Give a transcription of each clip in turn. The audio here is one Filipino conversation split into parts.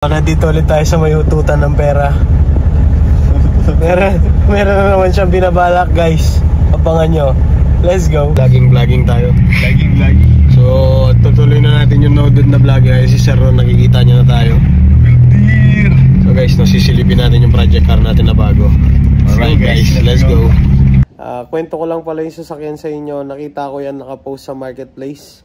Nandito ulit tayo sa may ututan ng pera. Meron na naman siyang binabalak, guys. Abangan nyo. Let's go. Vlogging tayo. Vlogging. So, tutuloy na natin yung no-dude na vlog. Si Sir Ron, nakikita nyo na tayo. So guys, sisilipin natin yung project car natin na bago. Alright guys, let's go. Kwento ko lang pala yung sasakyan sa inyo. Nakita ko yan nakapost sa marketplace.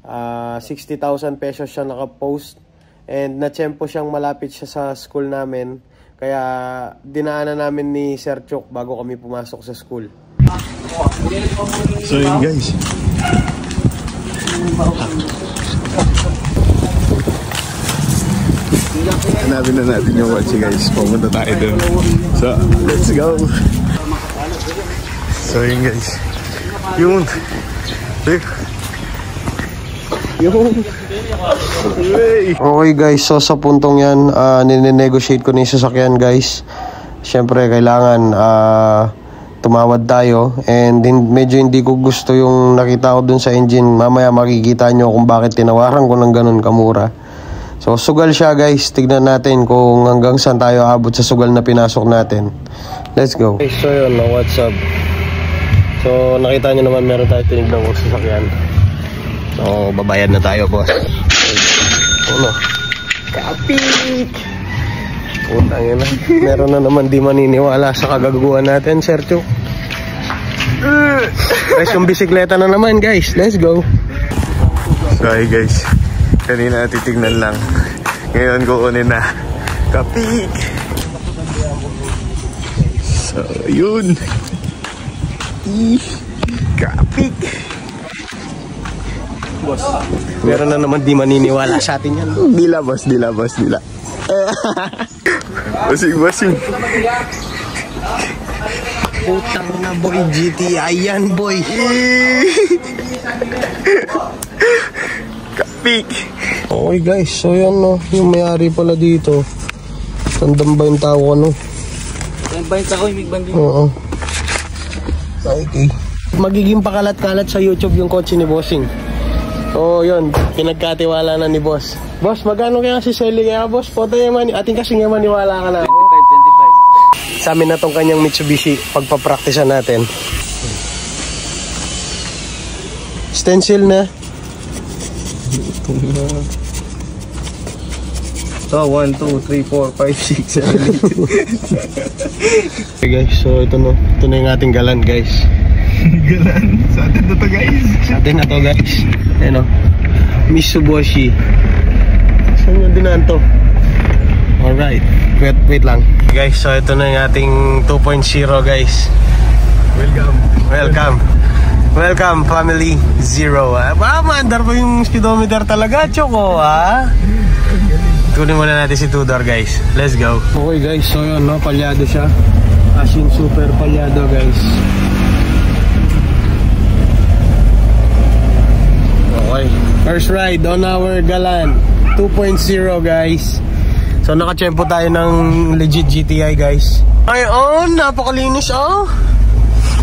60,000 pesos siya nakapost. And natsyempo siyang malapit siya sa school namin. Kaya dinaanan namin ni Sir Chuk bago kami pumasok sa school. So yun guys, hanapin na natin yung kotse guys. Pumunta tayo dun. So let's go. So yun guys, yun. Okay guys, so sa puntong yan, nine-negotiate ko na yung sasakyan guys. Siyempre kailangan tumawad tayo. And medyo hindi ko gusto yung nakita ko dun sa engine. Mamaya makikita nyo kung bakit tinawaran ko ng ganun kamura. So sugal siya guys, tignan natin kung hanggang saan tayo abot sa sugal na pinasok natin. Let's go. Okay, so yun, what's up? So nakita nyo naman meron tayo tinignan ko sa sasakyan. So, babayad na tayo, boss. Ano? Kapik! Putang ina. Meron na naman di maniniwala sa kagaguhan natin, Sir Chuk. Guys, yung bisikleta na naman, guys. Let's go. Sorry guys, kanina titignan lang. Ngayon kukunin na. Kapik! So, yun. Kapik! Boss, meron na naman di maniniwala sa atin yan. Dila boss, dila. Bossing. Putang na boy, GTI yan boy. Kapik. Okay guys, so yan no, yung may-ari pala dito. Tandang ba yung tao ko no? Tandang ba yung tao, imig banding? Oo. Okay. Magiging pakalat-kalat sa YouTube yung kotse ni Bossing. Oh, yun. Pinagkatiwala na ni Boss. Boss, magkano kaya si Selly kaya, Boss? Poto yaman. Ating kasi nga maniwala ka na. 25. Sa amin na tong kanyang Mitsubishi. Pagpapraktisan natin. Stencil na. So, 1, 2, 3, 4, 5, 6, 7, 8. Okay guys, so ito no. Ito na yung ating galan guys. Galan. Sa atin na to guys. Sa atin na to guys. Ayan o. Mitsubishi. Saan yung dinaan to? Alright. Wait lang. Guys, so ito na yung ating 2.0 guys. Welcome family zero. Maandar pa yung speedometer talaga, Choco ha? Tunin muna natin si Tudor guys. Let's go. Okay guys, so yun no, palyado siya. As in super palyado guys. Okay, first ride on our Galan 2.0 guys. So nakachempo tayo ng legit GTI guys. Ayun, napakalinis oh.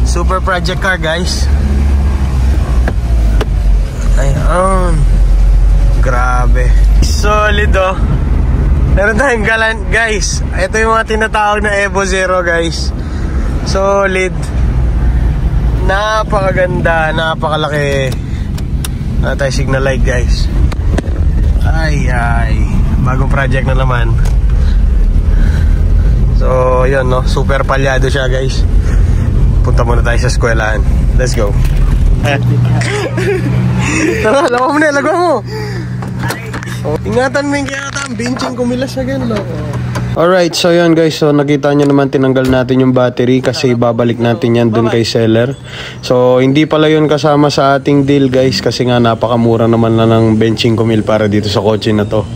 Super project car guys. Ayun. Grabe. Solid oh. Meron tayong Galan guys. Ito yung mga tinatawag na Evo Zero guys. Solid. Napakaganda, napakalaki. Tayo signal light guys. Ay bagong project na naman. So yun no, super palyado siya guys. Punta muna tayo sa eskwelahan. Let's go. Tara, lawa mo na, lagwa mo. Ingatan mo yung kaya ang benching kumilas na gano'n. Alright, so yun guys, so nakita nyo naman tinanggal natin yung battery kasi babalik natin yan dun kay seller. So hindi pala yun kasama sa ating deal guys kasi nga napakamura naman na ng benching kumil para dito sa kotse na to.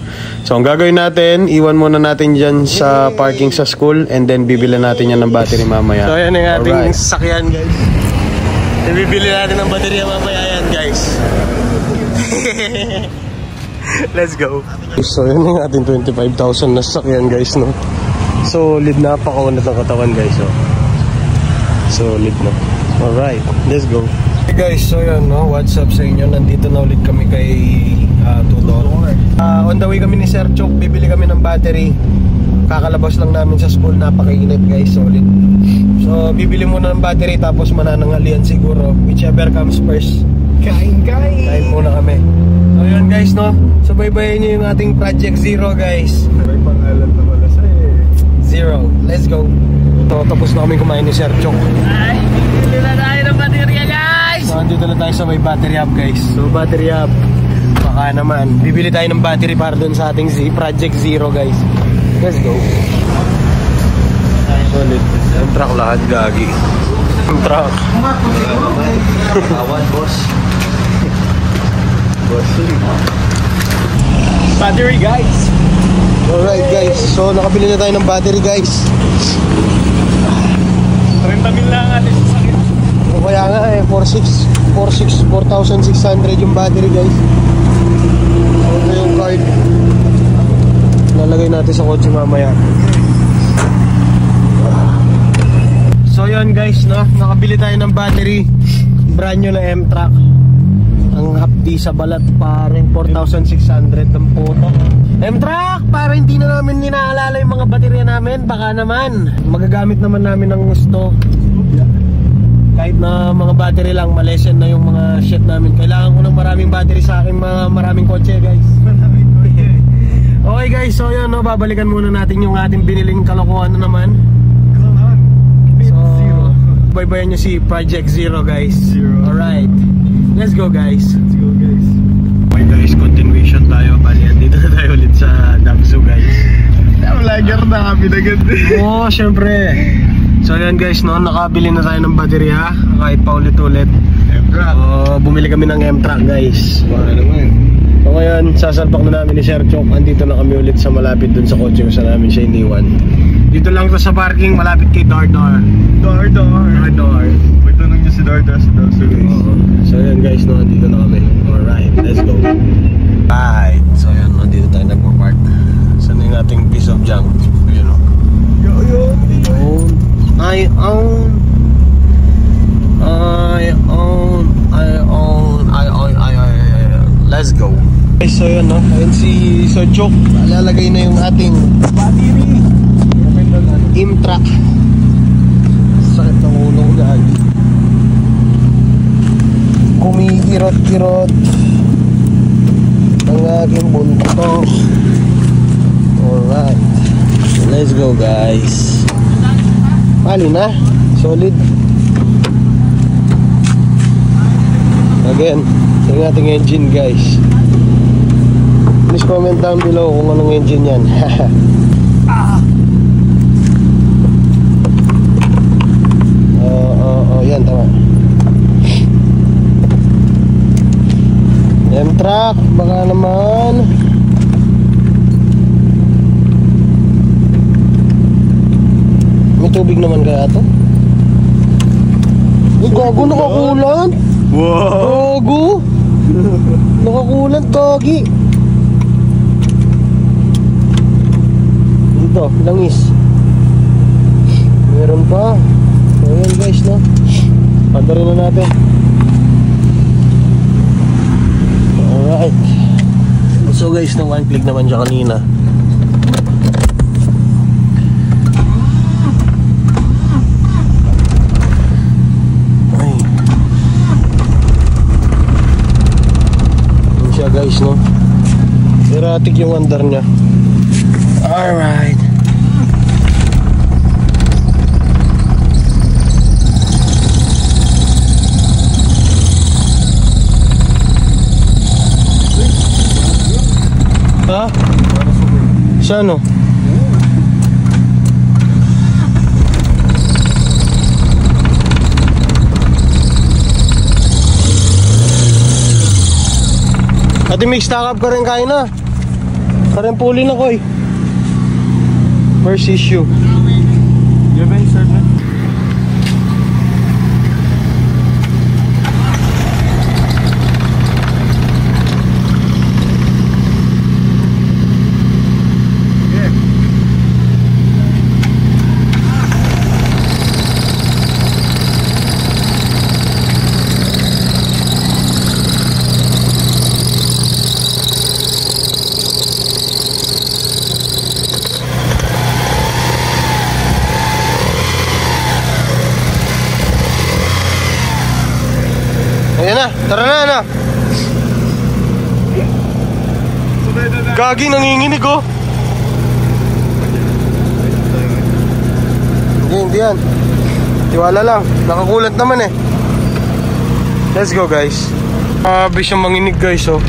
So ang gagawin natin, iwan muna natin dyan sa parking sa school and then bibili natin yan ng battery mamaya. So yan yung ating sasakyan guys. Bibili natin ng baterya mamaya yan guys. Let's go. So yun yung ating 25,000 na sasakyan guys no. Solid, napakaunat ng katawan guys oh. Solid no. Alright, let's go. Hey guys, so yun, no? What's up sa inyo? Nandito na ulit kami kay Tudor. On the way kami ni Sir Chok, bibili kami ng battery. Kakalabas lang namin sa school, napakainit guys, solid. So bibili muna ng battery tapos manananghalian siguro, whichever comes first. Kain muna kami. So yun guys, no? So baybayin nyo yung ating Project Zero guys. May pangalan na wala sa'yo eh. Zero, let's go. So tapos na kami kumain ni Sir Chok. Ay, bibili na tayo ng baterya guys! So andito na tayo sa may battery hub guys. So battery hub, baka naman bibili tayo ng battery para dun sa ating Project Zero guys. Let's go. Solid. Yung truck lahat gagi. Yung truck. Awan, boss. Battery guys. Alright guys, so nakabili na tayo ng battery guys. 30,000 lang atin sa sakit. O kaya nga eh, 4,600 yung battery guys. Ito yung card. Lalagay natin sa kotse mamaya. So yun guys, no? Nakabili tayo ng battery. Brand new na M-Track. Ang hapdi sa balat parang 4,600 ang puto. M-Track! Para hindi na namin ninaalala yung mga baterya namin. Baka naman magagamit naman namin ng gusto. Kahit na mga battery lang, malesen na yung mga shit namin. Kailangan ko ng maraming battery sa aking maraming kotse guys. Okay guys, so yun, no? Babalikan muna natin yung ating biniling kalokohan na naman. So baybayan nyo si Project Zero guys. Alright, let's go guys. Okay guys, continuation tayo. Bali, andito na tayo ulit sa Dabsu guys. Vlogger na kami na ganda. Oo, syempre. So yun guys, no, nakabili na tayo ng baterya kahit pa ulit-ulit. M-Track. Bumili kami ng M-Track guys. Baka naman. So ngayon, sasalpak na namin ni Sir Chok. Andito na kami ulit sa malapit dun sa kotse kung saan namin siya iniwan. Dito lang to sa parking, malapit kay Dardar. Dardar. May tanong niyo si Dardar sa Dabsu guys. So yun guys, no, andito na kami. Alright, let's go. Right, so yun, nandito tayo nagpa-park. Saan yung ating piece of junk? Yun o. I own. Let's go. Okay, so yun, no? Ayun si Sir Chok. Lalagay na yung ating battery. M-Track. Sakit ng ulo ko gagi. Kumiirot-irot ang aking buntok. Alright, let's go guys. Pali na, solid. Again, yung ating engine guys. Please comment down below kung anong engine yan. Yan, tama. M-Track, baka naman. May tubig naman kaya ito? Ay, gago, nakakulan. Wow! Gago! Nakakulan, gagi. Dito, langis. Meron pa. So yan guys, no? Padarin na natin. Alright. So guys, no, one click naman siya kanina. Ay. Yan siya guys, no? Erratic yung andar niya. Alright. Ha? Sa ano? Ate Mix, takap ka rin kain na. Ka rin puli na ko eh. First issue. You have any surgeon? Tara na. Gagi, nanginginig oh. Hindi yan. Tiwala lang. Nakakulat naman eh. Let's go guys. Grabe siyang manginig guys oh.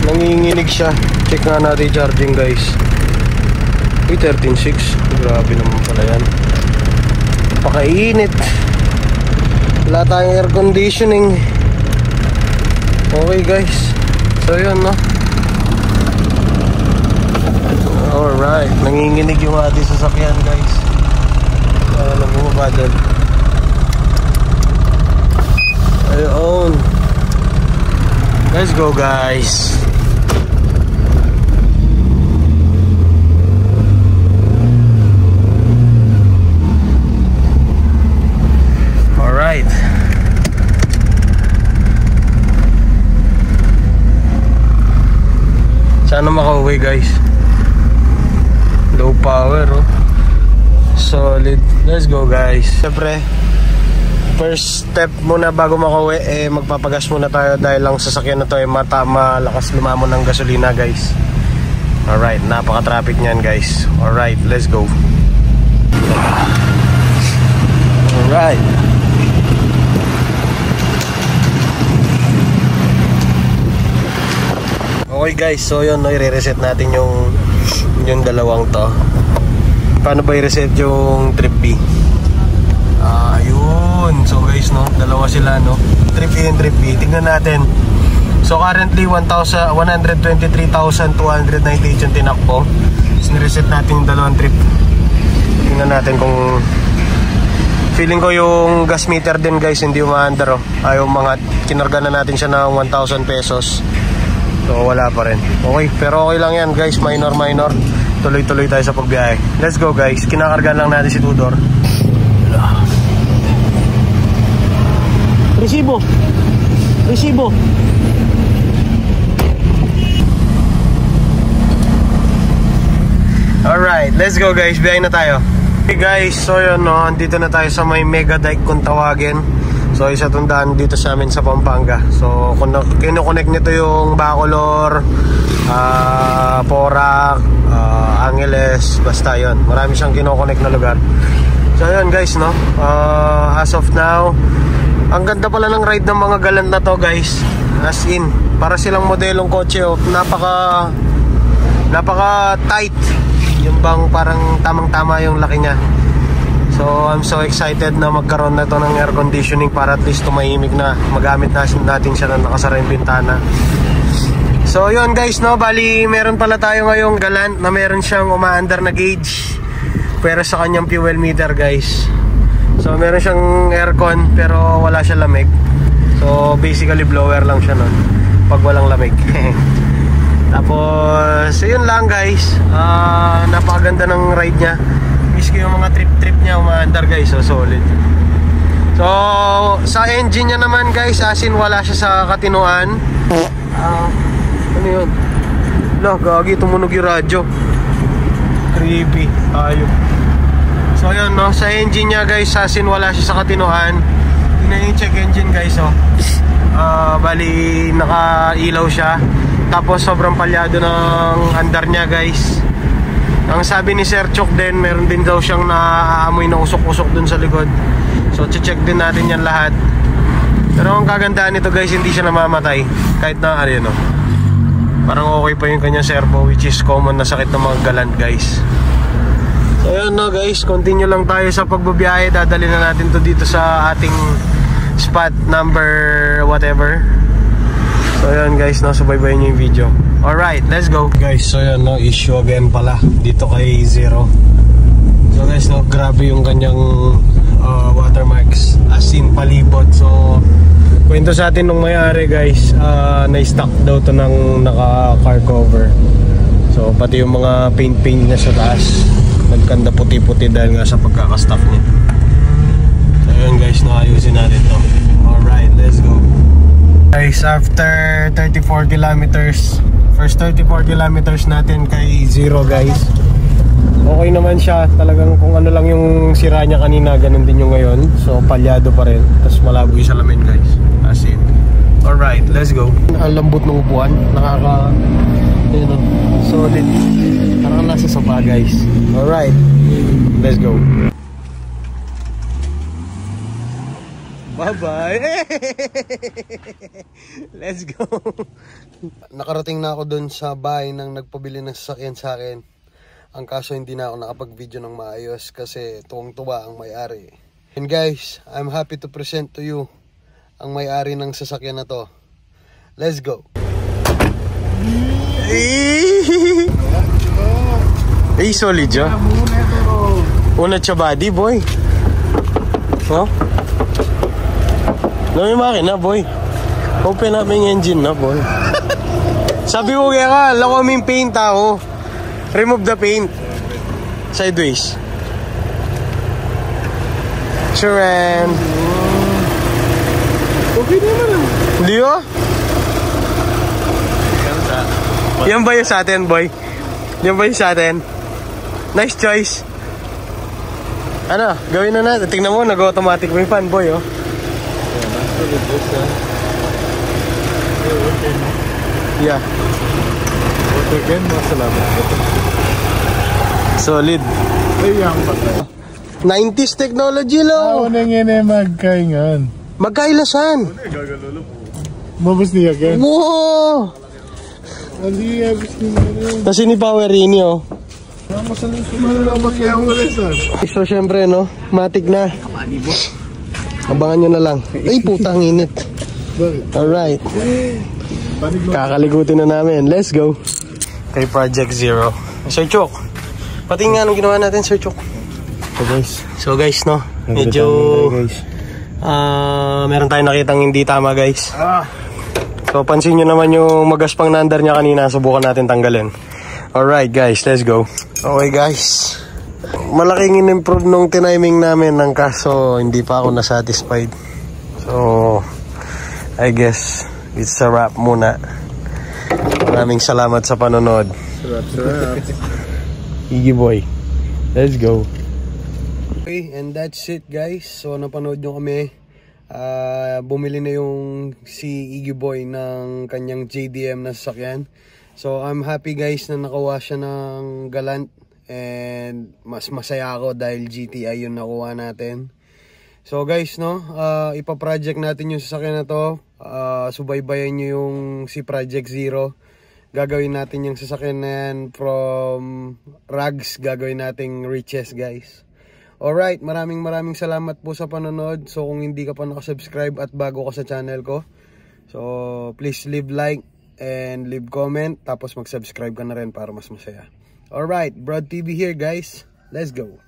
Nanginginig siya. Check nga natin charging guys. 13.6. Grabe naman pala yan. Pakainit. Wala tayong air conditioning. Okay guys. So yun no. Alright. Nanginginig yung ating sasakyan guys. Bumaba doon. Ayun. Let's go guys. Alright. Sana makauwi guys. Low power oh. Solid. Let's go guys. Siyempre, first step muna bago makauwi magpapagas muna tayo dahil lang sasakyan na to malakas lumamon ng gasolina guys. Alright, napaka-traffic niyan guys. Alright, let's go. Alright. Okay guys, so yun, i-reset natin yung dalawang to. Paano ba i-reset yung trip B? Ayun. So guys, no, dalawa sila, no? Trip A and trip B. Tignan natin. So currently 123,298 yung tinakbo. Sinireset natin yung dalawang trip. Tignan natin kung feeling ko yung gas meter din guys hindi umaandar oh. Ayaw mga kinarga na natin siya ng 1,000 pesos. So wala pa rin. Okay, pero okay lang yan guys. Minor. Tuloy-tuloy tayo sa pagbiyahe. Let's go guys. Kinakarga lang natin si Tudor. Resibo. Alright, let's go guys. Biyahe na tayo. Okay guys, so yun no, andito na tayo sa may Mega Dike kung tawagin. So isa itong daan dito sa amin sa Pampanga. So kung kinoconnect nito yung Bacolor, Porac, Angeles, basta yun. Marami siyang kinoconnect na lugar. So yun guys no, as of now, ang ganda pala ng ride ng mga Galant na to guys. As in, para silang modelong kotse oh. Napaka tight. Yung bang parang tamang-tama yung laki niya. So I'm so excited na magkaroon na to ng air conditioning para at least tumahimik na. Magamit natin siya na nakasara yung bintana. So yun guys no, bali meron pala tayo ngayong Galant na meron siyang umaandar na gauge pero sa kanyang fuel meter guys. So meron siyang aircon pero wala siya lamig. So basically blower lang siya nun pag walang lamig. Tapos yun lang guys, napakaganda ng ride niya. Miski yung mga trip niya umaandar guys, so solid. So sa engine niya naman guys, asin wala siya sa katinuan. Ano yun? Lah, gagi, tumunog yung radyo. Creepy, ayun. So yun no, sa engine niya guys, asin wala siya sa katinuan. Tingnan yung check engine guys oh. Bali nakailaw siya. Tapos sobrang palyado ng andar niya guys. Ang sabi ni Sir Chok din, meron din daw siyang naaamoy na usok-usok dun sa likod. So check din natin yan lahat. Pero ang kagandaan nito guys, hindi siya namamatay. Kahit na ano no, parang okay pa yung kanyang servo, which is common na sakit ng mga Galant guys. So yun no guys, continue lang tayo sa pagbabiyahe. Dadali na natin to dito sa ating spot number whatever. So yun guys, no, subaybayin nyo yung video. Alright, let's go guys. So yun no, issue again pala dito kay Zero. So guys no, grabe yung kanyang watermarks, as in palibot. So kwento sa atin nung may-ari guys, na-stock daw to ng naka-car cover. So pati yung mga paint na sa taas nagkanda puti-puti dahil nga sa pagkakastock niya. So yun guys, ayusin natin to. Alright, let's go guys. After 34 kilometers, first 34 kilometers natin kay Zero guys, okay naman siya. Talagang kung ano lang yung sira niya kanina, ganun din yung ngayon. So palyado pa rin, tapos malabo yung salamin guys, as in Alright, let's go. Ang lambot ng upuan. Ayun o, solid. Parang nasa sopa guys. Alright, let's go. Bye-bye. Let's go. Nakarating na ako dun sa bahay nang nagpabili ng sasakyan sa akin. Ang kaso hindi na ako nakapag-video ng maayos kasi tuwang-tuwa ang may-ari. And guys, I'm happy to present to you ang may-ari ng sasakyan na to. Let's go. Solid siya. Unat siya body, boy. Oh? May makina, boy. Open up yung engine na, boy. Sabi ko kaya ka, lako kaming paint ako. Remove the paint. Sideways. Sharon. Okay naman lang. Hindi o? Yan ba yung sa atin, boy? Yan ba yung sa atin? Nice choice. Ano, gawin na natin. Tingnan mo, nag-automatic yung fan, boy, oh. Yeah. Again, masalamat. Solid. Ay, ang patay. 90s technology, lo. Ako na nga magkaingan. Magkailasan. Mabas niya again. Wow! Hindi, abis niya. Kasi ni Powerini, oh. So, syempre, no? Matik na. Abangan nyo na lang. Ay, putang init. Alright. Kakaligutin na namin. Let's go. Kay Project Zero. Sir Chok. Pati nga anong ginawa natin, Sir Chok. So guys, no? Medyo meron tayong nakitang hindi tama, guys. So pansin nyo naman yung magaspang na andar niya kanina. Subukan natin tanggalin. Alright guys, let's go. Okay guys, malaking in-improve nung tiniming namin ng kaso hindi pa ako nasatisfied. So I guess it's a wrap muna. Maraming salamat sa panonood. Sarap. Iggy boy, let's go. Okay, and that's it guys. So napanood nyo kami. Bumili na yung si Iggy boy ng kanyang JDM na sasakyan. So I'm happy guys na nakuha siya ng Galant. And mas masaya ako dahil GTI yung nakuha natin. So guys, no, ipa-project natin yung sasakyan na to. Subaybayan nyo yung si Project Zero. Gagawin natin yung sasakyan na yan from rags. Gagawin nating riches, guys. Alright, maraming salamat po sa panonood. So kung hindi ka pa nakasubscribe at bago ka sa channel ko, so please leave like and leave comment. Tapos mag-subscribe ka na rin para mas masaya. Alright, Broad TV here, guys. Let's go.